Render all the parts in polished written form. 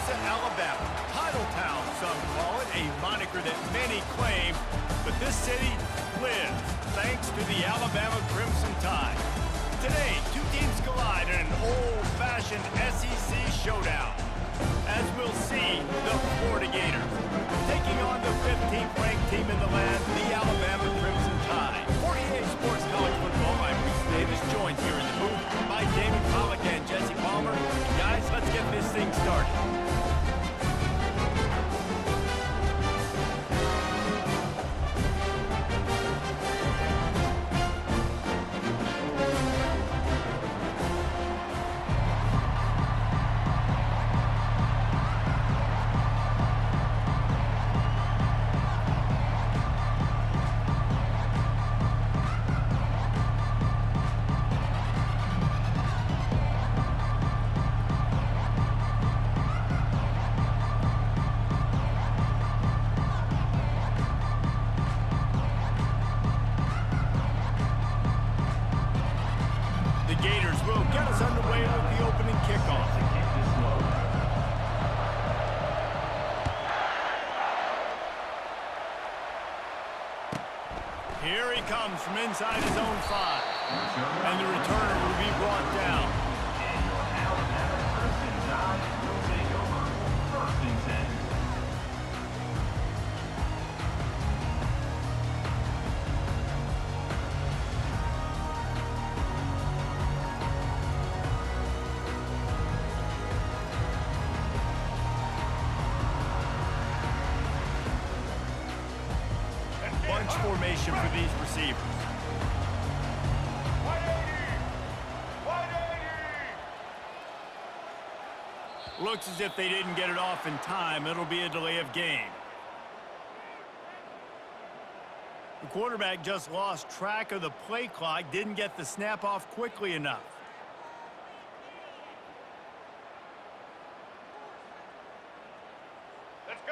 Tuscaloosa, Alabama. Titletown, some call it, a moniker that many claim, but this city lives thanks to the Alabama Crimson Tide. Today, two teams collide in an old-fashioned SEC showdown. As we'll see, the Florida Gators taking on the 15th ranked team in the land, the Alabama Crimson Tide. 48 Sports College Football, I'm Reese Davis, joined here in the booth by David Pollack and Jesse Palmer. Guys, let's get this thing started. Here he comes from inside his own 5. And the returner will be brought down. And your Alabama Crimson Tide will take over 1st and 10. Bunch formation for these receivers. 180! Looks as if they didn't get it off in time. It'll be a delay of game. The quarterback just lost track of the play clock, didn't get the snap off quickly enough.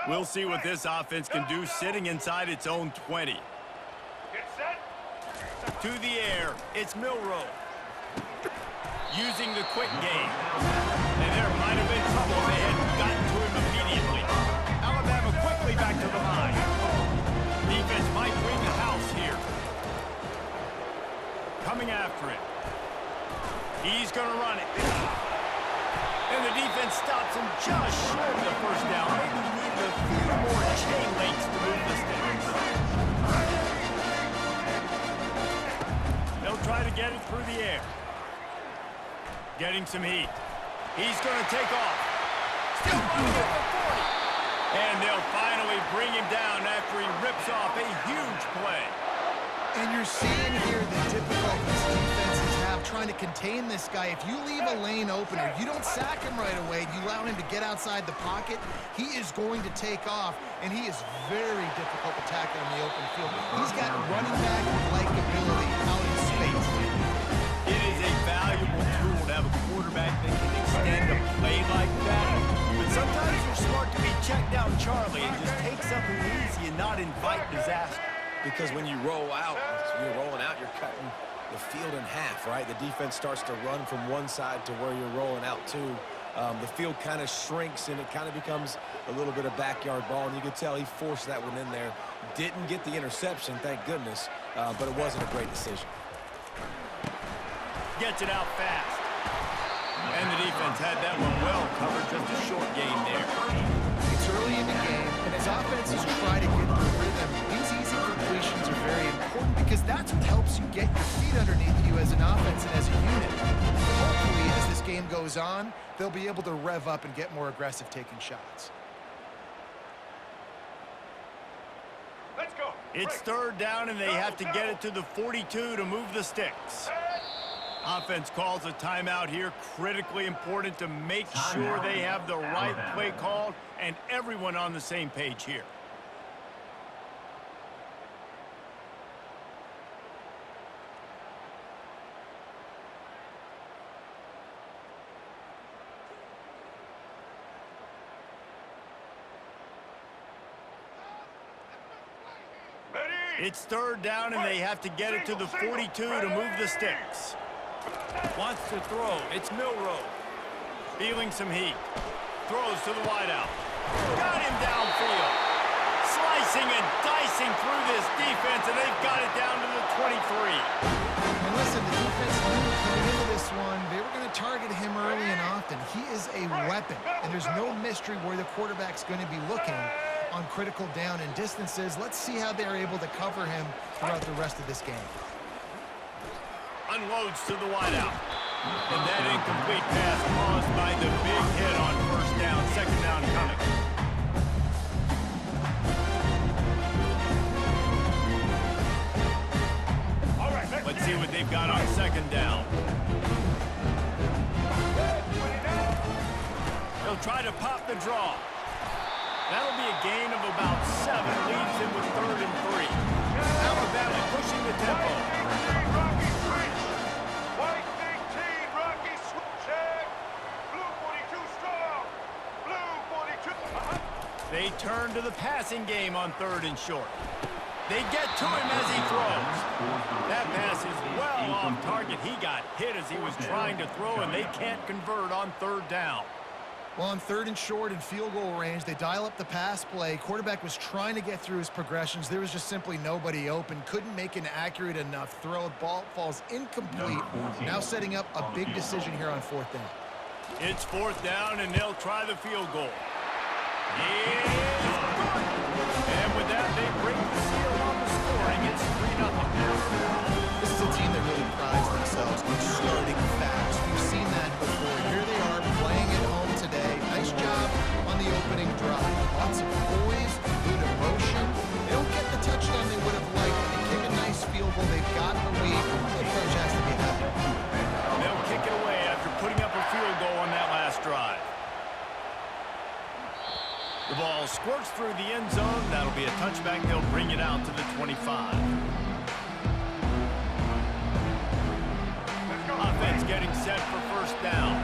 We'll see what this offense can do sitting inside its own 20. To the air, it's Milroe. Using the quick game. And there might have been trouble if they hadn't gotten to him immediately. Alabama quickly back to the line. Defense might win the house here. Coming after it. He's going to run it. And the defense stops him just short of the first down. Maybe he needed a few more chain links to move the sticks. They'll try to get it through the air. Getting some heat. He's going to take off. Still running it for 40. And they'll finally bring him down after he rips off a huge play. And you're seeing here the difficulties defenses have trying to contain this guy. If you leave a lane open or you don't sack him right away, you allow him to get outside the pocket, he is going to take off, and he is very difficult to tackle in the open field. He's got running back-like ability out in space. It is a valuable tool to have a quarterback that can extend a play like that. But sometimes you're smart to be checked down Charlie and just take something easy and not invite disaster. Because when you roll out, you're rolling out, you're cutting the field in half, right? The defense starts to run from one side to where you're rolling out to. The field kind of shrinks, and it kind of becomes a little bit of backyard ball, and you could tell he forced that one in there. Didn't get the interception, thank goodness, but it wasn't a great decision. Gets it out fast. And the defense had that one well covered, just a short gain there. It's early in the game, and as offenses try to get the rhythm, these easy completions are very important because that's what helps you get your feet underneath you as an offense and as a unit. Hopefully, as this game goes on, they'll be able to rev up and get more aggressive taking shots. Let's go. It's 3rd down, and they have to get it to the 42 to move the sticks. Offense calls a timeout here. Critically important to make sure they have the right play called and everyone on the same page here. It's 3rd down, and they have to get it to the 42 to move the sticks. Wants to throw. It's Milroe. Feeling some heat. throws to the wideout. Got him downfield. Slicing and dicing through this defense, and they've got it down to the 23. And listen, the defense knew coming into this one, they were going to target him early and often. He is a weapon, and there's no mystery where the quarterback's going to be looking on critical down and distances. Let's see how they're able to cover him throughout the rest of this game. Unloads to the wideout. And that incomplete pass caused by the big hit on first down, second down coming. Let's see what they've got on second down. They'll try to pop the draw. That'll be a gain of about 7, leaves him with 3rd and 3. Alabama pushing the tempo. They turn to the passing game on 3rd and short. They get to him as he throws. That pass is well off target. He got hit as he was trying to throw, and they can't convert on 3rd down. Well, on 3rd and short and field goal range, they dial up the pass play. Quarterback was trying to get through his progressions. There was just simply nobody open. Couldn't make an accurate enough throw. The ball falls incomplete. Now setting up a big decision here on 4th down. It's 4th down, and they'll try the field goal. It's good. And with that, they break the seal on the scoring. It's 3-0. This is a team that really prides themselves on starting fast. We've seen that before. Here they are playing at home today. Nice job on the opening drive. Lots of poise, good emotion. They don't get the touchdown they would have liked, but they kick a nice field goal. They've got the lead. The coach has to be happy. They'll kick it away after putting up a field goal on that last drive. The ball squirts through the end zone. That'll be a touchback. They'll bring it out to the 25. Offense getting set for first down.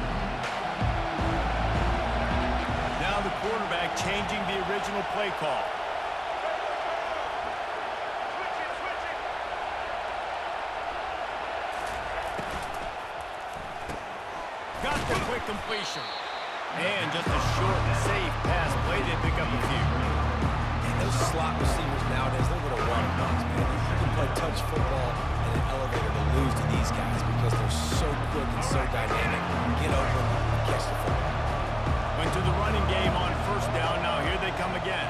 Now the quarterback changing the original play call. Got the quick completion. And just a short, safe pass play. They pick up a few. And those slot receivers nowadays, they're going to run nuts, man. You can play touch football in an elevator to lose to these guys because they're so quick and so dynamic. Get open and catch the football. Went to the running game on first down. Now here they come again.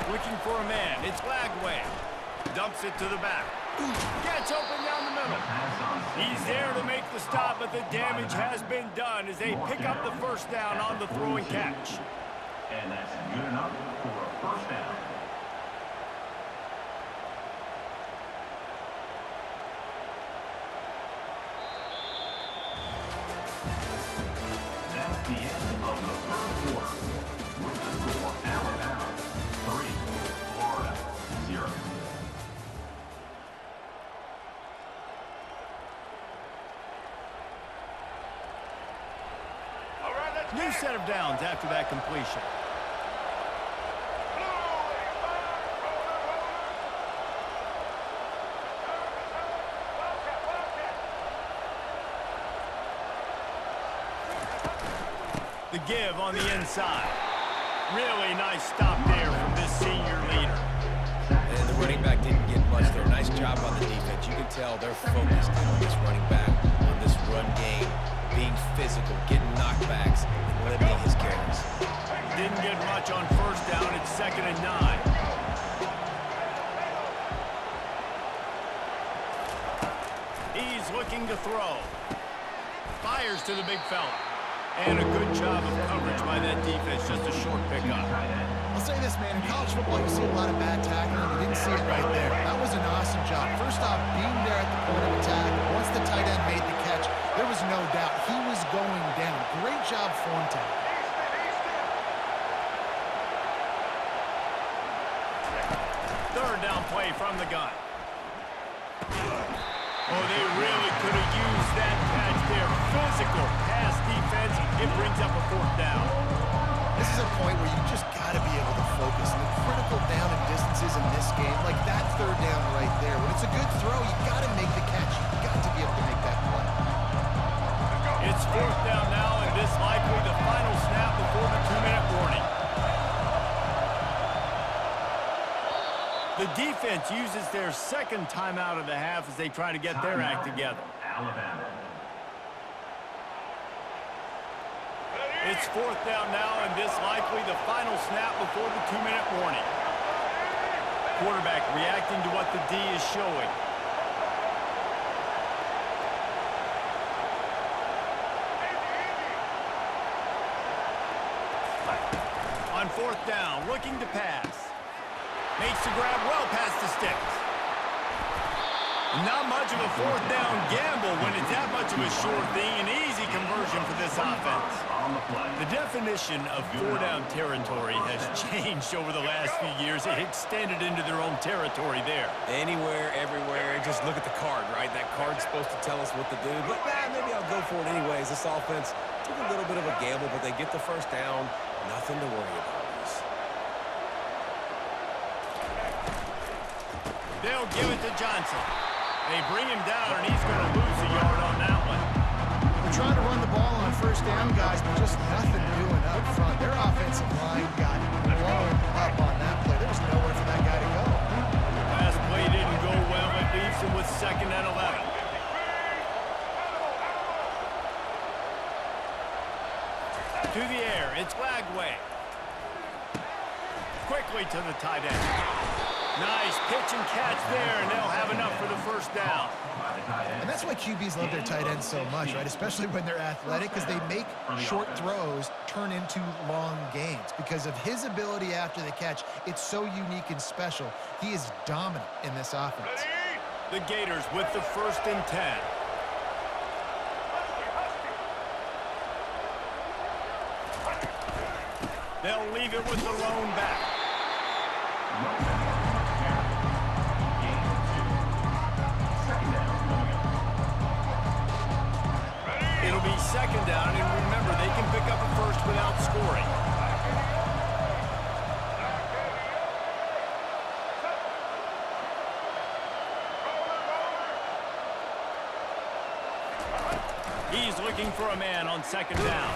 Looking for a man. It's Lagway. Dumps it to the back. Gets open down the middle. He's there to make the stop, but the damage has been done as they pick up the first down on the throw and catch. And that's good enough for a first down. That's the end of the 3rd quarter. With the score, Alabama 3, Florida 0. New set of downs after that completion. The give on the inside. Really nice stop there from this senior leader. And the running back didn't get much there. Nice job on the defense. You can tell they're focused on this running back, on this run game, being physical, getting knockbacks, and limiting his carries. Didn't get much on first down. It's 2nd and 9. He's looking to throw. Fires to the big fella. And a good job of coverage by that defense. Just a short pickup. I'll say this, man. In college football, you see a lot of bad tackling. You didn't see it right there. That was an awesome job. First off, being there at the point of attack. Once the tight end made the catch, there was no doubt he was going down. Great job form tackle. Third down play from the gun. Oh, they really could have used that catch there. Physical pass defense. It brings up a 4th down. This is a point where you just got to be able to focus. And the critical down and distances in this game, like that 3rd down right there. When it's a good throw, you got to make the catch. You got to be able to make that play. It's fourth down now, and this likely the final snap before the 2-minute warning. The defense uses their second timeout of the half as they try to get their act together. Alabama. It's fourth down now, and this likely the final snap before the 2-minute warning. Quarterback reacting to what the D is showing. On fourth down, looking to pass. Makes the grab well past the sticks. Not much of a fourth down gamble when it's that much of a sure thing. An easy conversion for this offense. The definition of four-down territory has changed over the last few years. It extended into their own territory there. Anywhere, everywhere, just look at the card, right? That card's supposed to tell us what to do, but maybe I'll go for it anyways. This offense took a little bit of a gamble, but they get the first down. Nothing to worry about. They'll give it to Johnson. They bring him down, and he's going to lose a yard on that one. They're trying to run the ball on first down, guys, but just nothing doing up front. Their offensive line got blown up on that play. There was nowhere for that guy to go. Last play didn't go well. It leaves him with 2nd and 11. To the air, it's Lagway. Quickly to the tight end. Nice pitch and catch there, and they'll have enough for the first down. And that's why QBs love their tight ends so much, right? Especially when they're athletic, because they make short throws turn into long gains. Because of his ability after the catch, it's so unique and special. He is dominant in this offense. The Gators with the 1st and 10. They'll leave it with the lone back. It'll be 2nd down, and remember, they can pick up a first without scoring. He's looking for a man on 2nd down.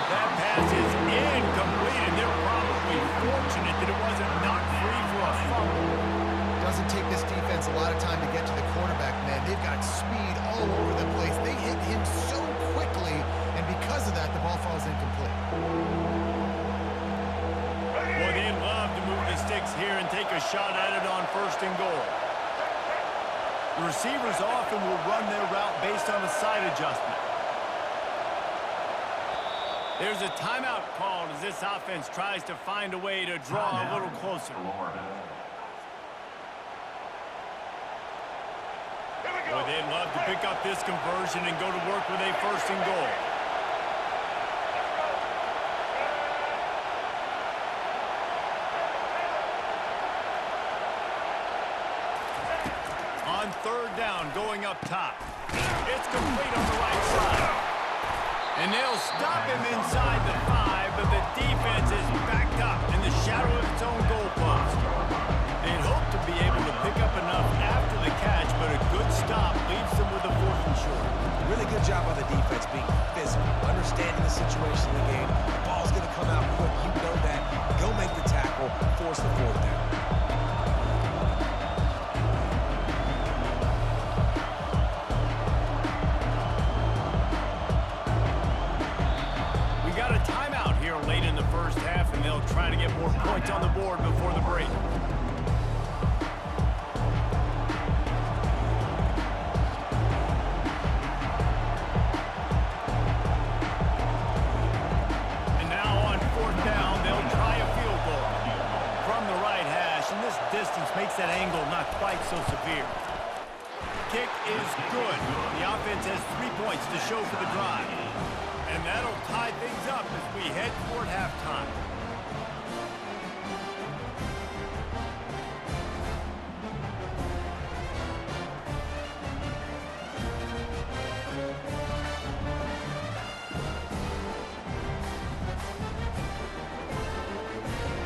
That pass is incomplete, and they're probably fortunate that it wasn't knocked free for a fumble. Doesn't take this defense a lot of time to get to the quarterback, man. They've got speed all over the place. They hit him so quickly, and because of that, the ball falls incomplete. Boy, they love to move the sticks here and take a shot at it on 1st and goal. The receivers often will run their route based on a side adjustment. There's a timeout called as this offense tries to find a way to draw a little closer. Boy, they'd love to pick up this conversion and go to work with a 1st and goal. On 3rd down, going up top. It's complete on the right side. And they'll stop him inside the 5, but the defense is backed up in the shadow of its own goalpost. They'd hope to be able to pick up enough after the catch, but a good stop leaves them with a 4th and short. Really good job by the defense being physical, understanding the situation in the game. The ball's going to come out quick. You know that. Go make the tackle, force the 4th down. We got a timeout here late in the 1st half, and they'll try to get more points on the board before the break. Distance makes that angle not quite so severe. Kick is good. The offense has 3 points to show for the drive. And that'll tie things up as we head toward halftime.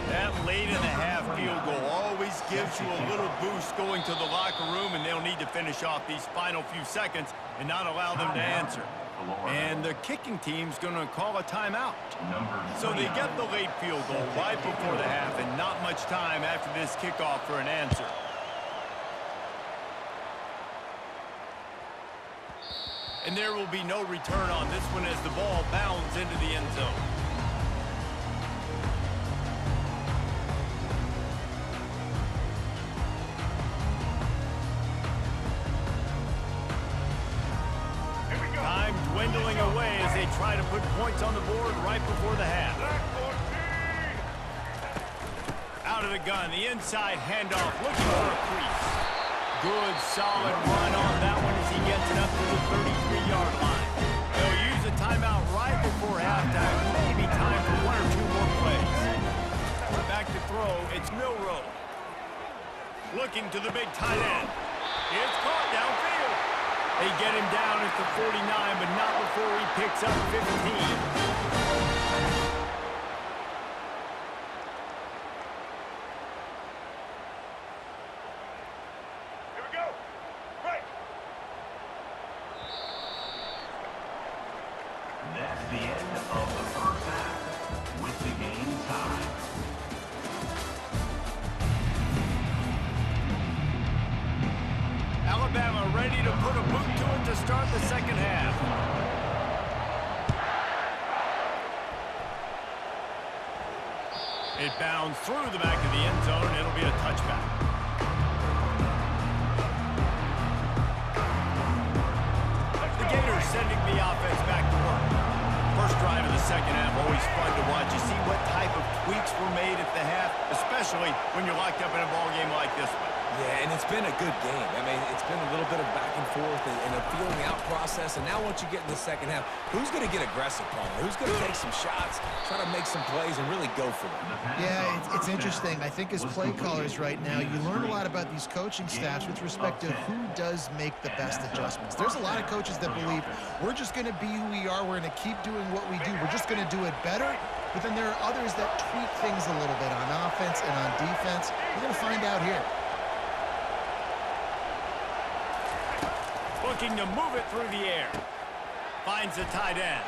That late in the half field goal always gives gives you a little boost going to the locker room, and they'll need to finish off these final few seconds and not allow them to answer. And the kicking team's going to call a timeout. So they get the late field goal right before the half, and not much time after this kickoff for an answer. And there will be no return on this one as the ball bounds into the end zone. Time dwindling away as they try to put points on the board right before the half. Out of the gun, the inside handoff, looking for a crease. Good, solid run on that one as he gets it up to the 33-yard line. They'll use a timeout right before halftime. Maybe time for one or two more plays. Back to throw, it's Milroe. Looking to the big tight end. It's caught downfield. They get him down at the 49, but not before he picks up 15. That's the end of the first half, with the game tied. Alabama ready to put a boot to it to start the second half. It bounds through the back of the end zone, and it'll be a touchback. The Gators sending the offense back to work. First drive of the second half, always fun to watch. You see what type of tweaks were made at the half, especially when you're locked up in a ball game like this one. Yeah, and it's been a good game. I mean, it's been a little bit of back and forth and a feeling out process. And now once you get in the second half, who's going to get aggressive, Palmer? Who's going to take some shots, try to make some plays, and really go for it? Yeah, it's interesting. I think as play callers right now, you learn a lot about these coaching staffs with respect to who does make the best adjustments. There's a lot of coaches that believe we're just going to be who we are. We're going to keep doing what we do. We're just going to do it better. But then there are others that tweak things a little bit on offense and on defense. We're going to find out here. Looking to move it through the air. Finds the tight end.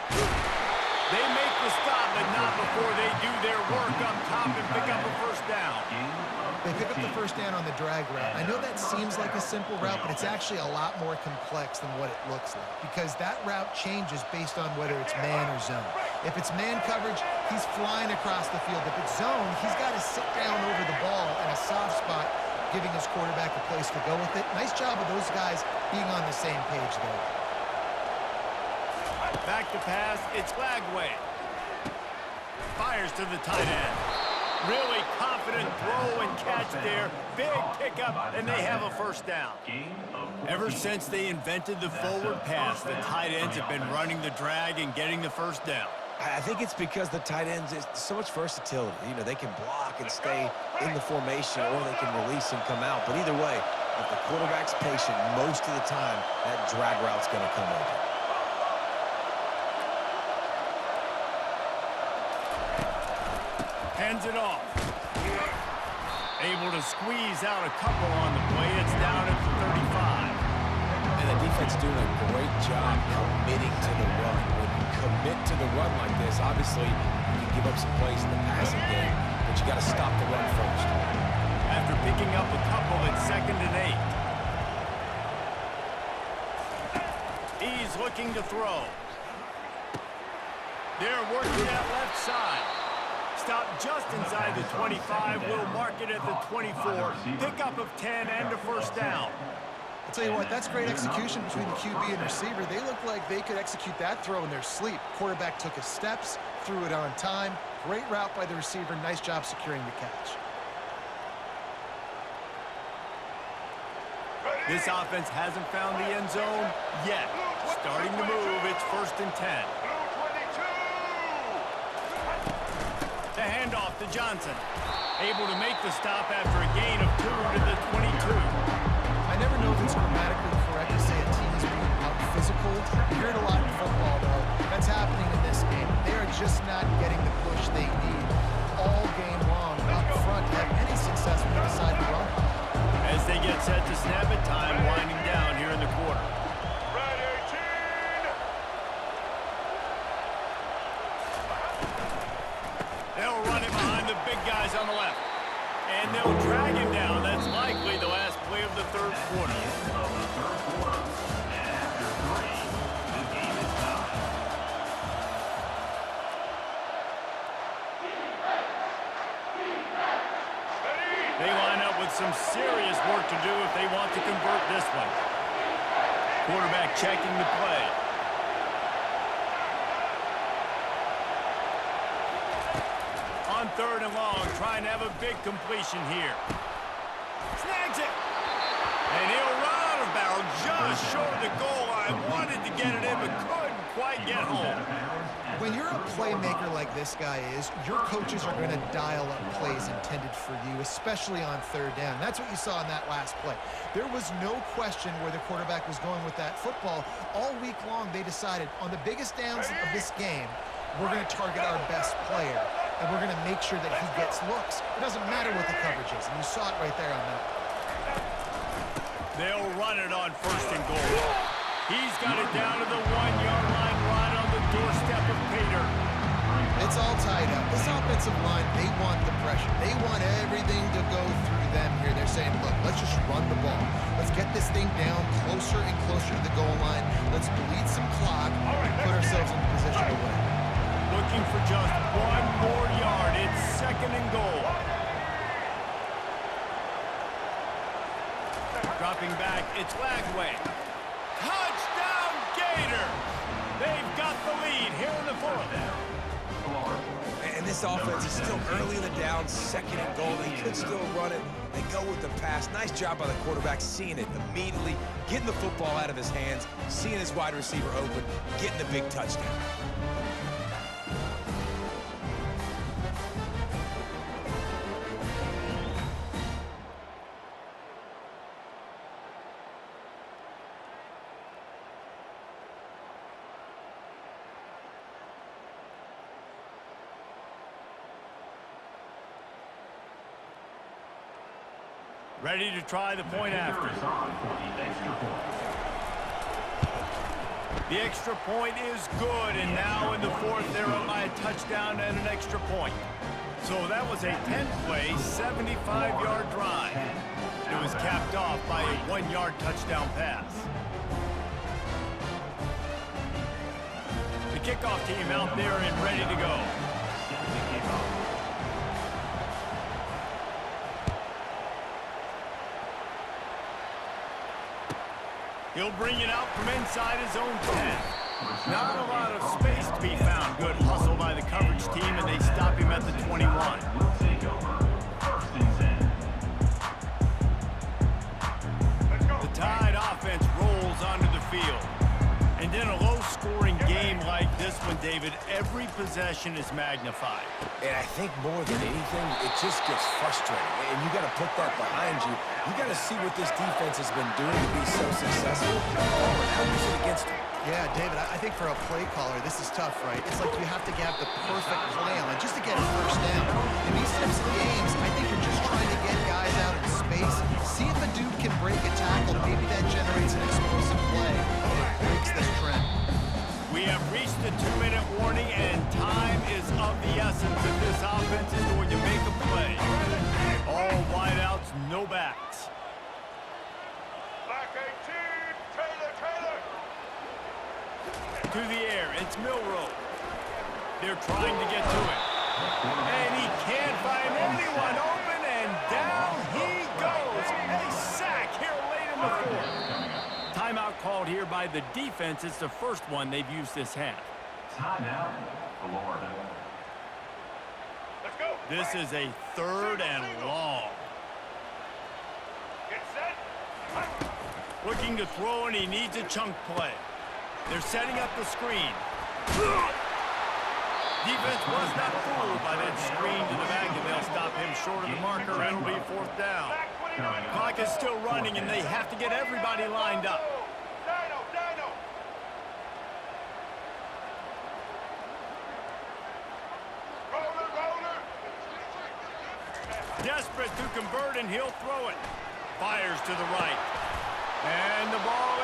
They make the stop, but not before they do their work up top and pick up a first down. They pick up the first down on the drag route. I know that seems like a simple route, but it's actually a lot more complex than what it looks like, because that route changes based on whether it's man or zone. If it's man coverage, he's flying across the field. If it's zone, he's got to sit down over the ball in a soft spot, giving his quarterback a place to go with it. Nice job of those guys being on the same page there. Back to pass, it's Lagway. Fires to the tight end. Really confident throw and catch there. Big pickup, and they have a first down. Ever since they invented the forward pass, the tight ends have been running the drag and getting the first down. I think it's because the tight ends is so much versatility. You know, they can block and stay in the formation, or they can release and come out. But either way, if the quarterback's patient, most of the time, that drag route's going to come open. Hands it off. Able to squeeze out a couple on the play. It's down at the 35. And the defense doing a great job committing to the run. When you commit to the run like this, obviously you can give up some plays in the passing game, but you got to stop the run first. After picking up a couple, it's 2nd and 8. He's looking to throw. They're working that left side. Stop just inside the 25. We'll mark it at the 24. Pickup of 10 and a first down. I'll tell you what, that's great execution between the QB and receiver. They look like they could execute that throw in their sleep. Quarterback took his steps, threw it on time. Great route by the receiver. Nice job securing the catch. This offense hasn't found the end zone yet. Starting to move, it's 1st and 10. The handoff to Johnson. Able to make the stop after a gain of 2 to the 22. I never know if it's grammatically correct to say a team is being out-physical. You hear it a lot in football, though. That's happening in this game. They are just not getting the push they need all game long up front to have any success when they decide to run. set to snap it. Time winding down here in the quarter. They'll run it behind the big guys on the left. And they'll drag him down. That's likely the last play of the third quarter. They line up with some serious work to do if they want to convert this one. Quarterback checking the play. On third and long, trying to have a big completion here. Snags it. And he'll run out of bounds just short of the goal line. Wanted to get it in, but couldn't quite get home. When you're a playmaker like this guy is, your coaches are going to dial up plays intended for you, especially on third down. That's what you saw in that last play. There was no question where the quarterback was going with that football. All week long, they decided on the biggest downs of this game, we're going to target our best player, and we're going to make sure that he gets looks. It doesn't matter what the coverage is, and you saw it right there on that. They'll run it on first and goal. He's got it down to the 1-yard line, right on the doorstep of Pater. It's all tied up. This offensive line, they want the pressure. They want everything to go through them here. They're saying, look, let's just run the ball. Let's get this thing down closer and closer to the goal line. Let's bleed some clock and put ourselves in position to win. Looking for just one more yard. It's second and goal. Dropping back, it's Lagway. Touchdown, Gator! They've got the lead here in the fourth. And this offense is still early in the down, second and goal. They could still run it. They go with the pass. Nice job by the quarterback, seeing it immediately, getting the football out of his hands, seeing his wide receiver open, getting the big touchdown. Ready to try the point after. The extra point is good, and now in the fourth, they're up by a touchdown and an extra point. So that was a 10-play, 75-yard drive. It was capped off by a 1-yard touchdown pass. The kickoff team out there and ready to go. He'll bring it out from inside his own 10. Not a lot of space to be found. Good hustle by the coverage team, and they stop him at the 21. The Tide offense rolls onto the field. And in a low-scoring game like this one, David, every possession is magnified. And I think more than anything, it just gets frustrating. And you got to put that behind you. You got to see what this defense has been doing to be so successful. How use it against them? Yeah, David, I think for a play caller, this is tough, right? It's like you have to have the perfect play on it just to get a first down. In these types of games, I think you're just trying to get guys out in space, see if a dude can break a tackle. Maybe that generates an explosive play, and it breaks this trend. We have reached the 2-minute warning, and time is of the essence if this offense is going to make a play. All wideouts, no backs. Black 18, Taylor. To the air, it's Milroe. They're trying to get to it. And he can't find anyone open, and down he goes. A sack here late in the fourth. Timeout called here by the defense. It's the first one they've used this half. Timeout, Florida. Let's go. This is a third and long. Get set. Looking to throw, and he needs a chunk play. They're setting up the screen. Defense was not fooled by that screen to the back, and they'll stop him short of the marker, and it'll be fourth down. Clock is still running, and they have to get everybody lined up. Dino. Roller. Desperate to convert, and he'll throw it. Fires Rodgers to the right. And the ball